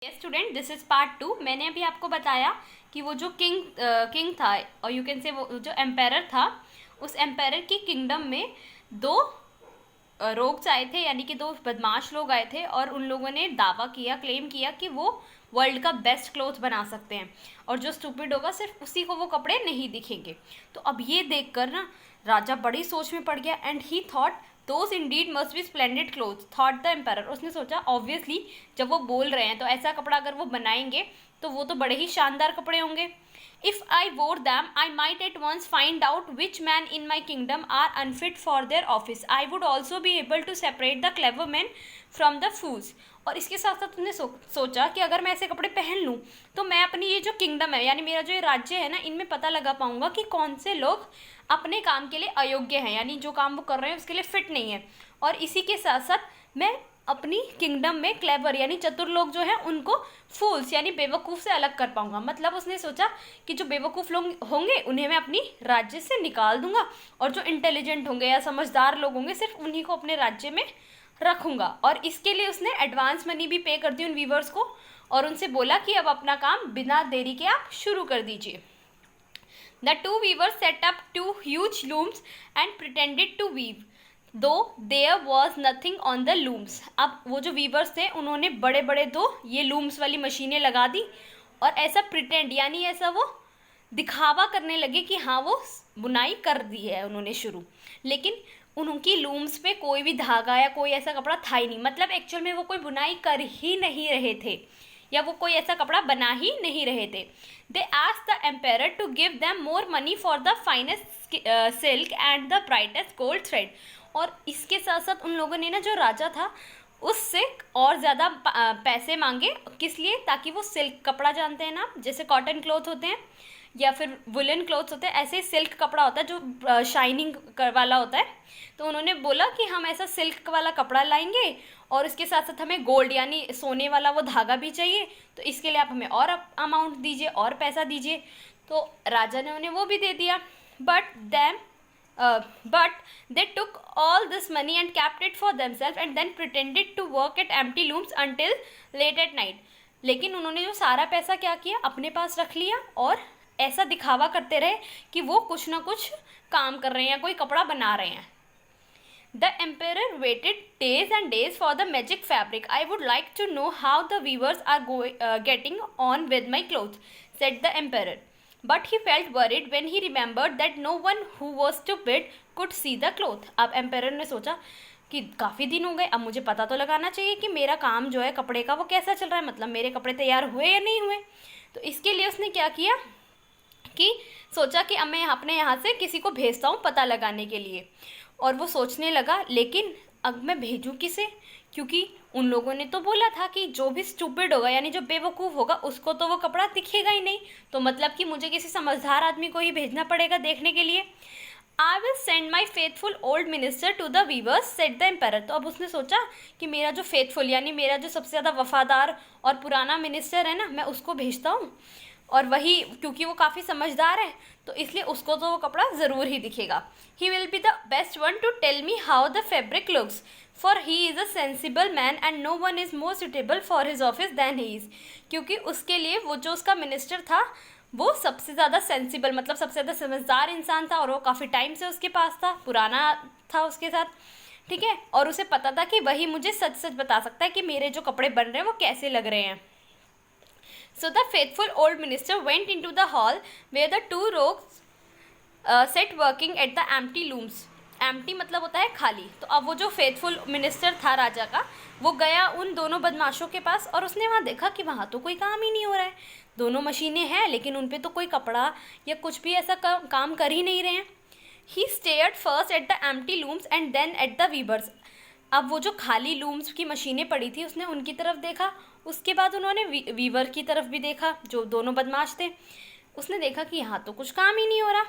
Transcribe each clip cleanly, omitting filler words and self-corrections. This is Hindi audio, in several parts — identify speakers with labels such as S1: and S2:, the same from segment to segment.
S1: Yes student, this is part 2। मैंने अभी आपको बताया कि वो जो किंग था, और यू कैन से वो जो एम्पायर था, उस एम्पायर की किंगडम में दो रोग्स आए थे, यानी कि दो बदमाश लोग आए थे, और उन लोगों ने दावा किया, क्लेम किया कि वो वर्ल्ड का बेस्ट क्लोथ बना सकते हैं, और जो स्टूपिड होगा सिर्फ उसी को वो कपड़े नहीं दिखेंगे। तो अब ये देखकर ना राजा बड़ी सोच में पड़ गया, and he thought those indeed must be splendid cloth thought the emperor. उसने सोचा ऑब्वियसली जब वो बोल रहे हैं तो ऐसा कपड़ा अगर वो बनाएंगे तो वो तो बड़े ही शानदार कपड़े होंगे। If I wore them, I might at once find out which men in my kingdom are unfit for their office. I would also be able to separate the clever men from the fools. और इसके साथ साथ तुमने सोचा कि अगर मैं ऐसे कपड़े पहन लूँ तो मैं अपनी ये जो किंगडम है, यानी मेरा जो ये राज्य है ना, इनमें पता लगा पाऊंगा कि कौन से लोग अपने काम के लिए अयोग्य हैं, यानी जो काम वो कर रहे हैं उसके लिए फिट नहीं है। और इसी के साथ साथ मैं अपनी किंगडम में क्लेवर यानी चतुर लोग जो हैं उनको फूल्स यानी बेवकूफ़ से अलग कर पाऊंगा। मतलब उसने सोचा कि जो बेवकूफ़ लोग होंगे उन्हें मैं अपनी राज्य से निकाल दूंगा, और जो इंटेलिजेंट होंगे या समझदार लोग होंगे सिर्फ उन्हीं को अपने राज्य में रखूंगा। और इसके लिए उसने एडवांस मनी भी पे कर दी उन वीवर्स को, और उनसे बोला कि अब अपना काम बिना देरी के आप शुरू कर दीजिए। The two weavers set up two huge looms and pretended to weave, though there was nothing on the looms. अब वो जो वीवर्स थे उन्होंने बड़े बड़े दो ये लूम्स वाली मशीनें लगा दी, और ऐसा प्रिटेंड यानी ऐसा वो दिखावा करने लगे कि हाँ वो बुनाई कर दी है उन्होंने शुरू, लेकिन उनकी लूम्स पे कोई भी धागा या कोई ऐसा कपड़ा था ही नहीं। मतलब एक्चुअल में वो कोई बुनाई कर ही नहीं रहे थे, या वो कोई ऐसा कपड़ा बना ही नहीं रहे थे। They asked the emperor to give them more money for the finest silk and the brightest gold thread. और इसके साथ साथ उन लोगों ने ना, जो राजा था उससे और ज़्यादा पैसे मांगे। किस लिए? ताकि वो सिल्क कपड़ा, जानते हैं ना, जैसे कॉटन क्लॉथ होते हैं या फिर वुलन क्लॉथ्स होते हैं, ऐसे ही सिल्क कपड़ा होता है जो शाइनिंग वाला होता है। तो उन्होंने बोला कि हम ऐसा सिल्क वाला कपड़ा लाएंगे, और इसके साथ साथ हमें गोल्ड यानी सोने वाला वो धागा भी चाहिए, तो इसके लिए आप हमें और अमाउंट दीजिए और पैसा दीजिए। तो राजा ने उन्हें वो भी दे दिया। But they took all this money and kept it for themselves and then pretended to work at empty looms until late at night. लेकिन उन्होंने जो सारा पैसा क्या किया, अपने पास रख लिया, और ऐसा दिखावा करते रहे कि वो कुछ ना कुछ काम कर रहे हैं या कोई कपड़ा बना रहे हैं। The emperor waited days and days for the magic fabric. I would like to know how the weavers are getting on with my clothes, said the emperor. But he felt worried when he remembered that no one who was stupid could see the cloth. अब एम्पायर ने सोचा कि काफ़ी दिन हो गए, अब मुझे पता तो लगाना चाहिए कि मेरा काम जो है कपड़े का वो कैसा चल रहा है, मतलब मेरे कपड़े तैयार हुए या नहीं हुए। तो इसके लिए उसने क्या किया कि सोचा कि अब मैं अपने यहाँ से किसी को भेजता हूँ पता लगाने के लिए। और वो सोचने लगा, लेकिन अब मैं भेजूँ किसे, क्योंकि उन लोगों ने तो बोला था कि जो भी स्टूपिड होगा यानी जो बेवकूफ़ होगा उसको तो वो कपड़ा दिखेगा ही नहीं, तो मतलब कि मुझे किसी समझदार आदमी को ही भेजना पड़ेगा देखने के लिए। I will send my faithful old minister to the weavers, said the emperor. तो अब उसने सोचा कि मेरा जो फेथफुल यानी मेरा जो सबसे ज़्यादा वफादार और पुराना मिनिस्टर है ना, मैं उसको भेजता हूँ, और वही क्योंकि वो काफ़ी समझदार है तो इसलिए उसको तो वो कपड़ा ज़रूर ही दिखेगा। He will be the best one to tell me how the fabric looks, for he is a sensible man and no one is more suitable for his office than he is. क्योंकि उसके लिए वो जो उसका मिनिस्टर था वो सबसे ज़्यादा सेंसिबल, मतलब सबसे ज़्यादा समझदार इंसान था, और वो काफ़ी टाइम से उसके पास था, पुराना था उसके साथ, ठीक है, और उसे पता था कि वही मुझे सच सच बता सकता है कि मेरे जो कपड़े बन रहे हैं वो कैसे लग रहे हैं। So the faithful old minister went into the hall where the two rogues sat working at the empty looms. Empty मतलब होता है खाली। तो अब वो जो फेथफुल मिनिस्टर था राजा का, वो गया उन दोनों बदमाशों के पास, और उसने वहाँ देखा कि वहाँ तो कोई काम ही नहीं हो रहा है, दोनों मशीनें हैं लेकिन उन पे तो कोई कपड़ा या कुछ भी ऐसा काम कर ही नहीं रहे हैं। He stared first at the empty looms and then at the weavers. अब वो जो खाली लूम्स की मशीनें पड़ी थी उसने उनकी तरफ देखा, उसके बाद उन्होंने वीवर की तरफ भी देखा जो दोनों बदमाश थे। उसने देखा कि यहाँ तो कुछ काम ही नहीं हो रहा।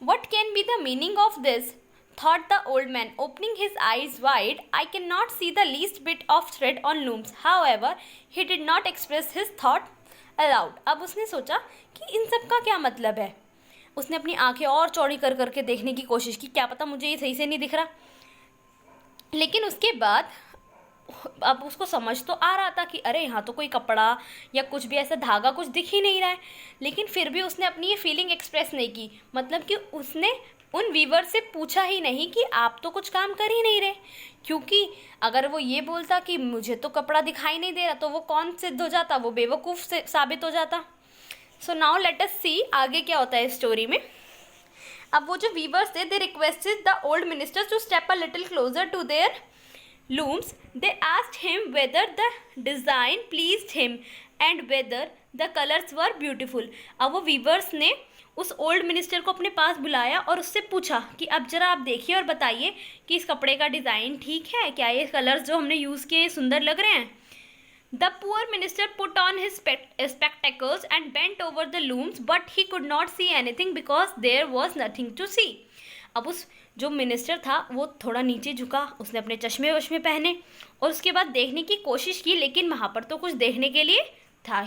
S1: What can be the meaning of this, thought the old man, opening his eyes wide. I cannot see the least bit of thread on looms. However, he did not express his thought aloud. अब उसने सोचा कि इन सब का क्या मतलब है। उसने अपनी आंखें और चौड़ी कर करके देखने की कोशिश की, क्या पता मुझे ये सही से नहीं दिख रहा। लेकिन उसके बाद अब उसको समझ तो आ रहा था कि अरे यहाँ तो कोई कपड़ा या कुछ भी ऐसा धागा कुछ दिख ही नहीं रहा है, लेकिन फिर भी उसने अपनी ये फीलिंग एक्सप्रेस नहीं की। मतलब कि उसने उन वीवर से पूछा ही नहीं कि आप तो कुछ काम कर ही नहीं रहे, क्योंकि अगर वो ये बोलता कि मुझे तो कपड़ा दिखाई नहीं दे रहा, तो वो कौन सिद्ध हो जाता, वो बेवकूफ़ से साबित हो जाता। सो नाउ लेट अस सी आगे क्या होता है इस स्टोरी में। अब वो जो वीवर्स थे, they requested the old minister to step a little closer to their looms. They asked him whether the design pleased him and whether the colors were beautiful. अब वो वीवर्स ने उस ओल्ड मिनिस्टर को अपने पास बुलाया और उससे पूछा कि अब जरा आप देखिए और बताइए कि इस कपड़े का डिज़ाइन ठीक है क्या, ये कलर्स जो हमने यूज़ किए सुंदर लग रहे हैं। The poor minister put on his spectacles and bent over the looms, but he could not see anything because there was nothing to see. अब उस जो मिनिस्टर था वो थोड़ा नीचे झुका, उसने अपने चश्मे वश्मे पहने और उसके बाद देखने की कोशिश की, लेकिन वहाँ पर तो कुछ देखने के लिए था ही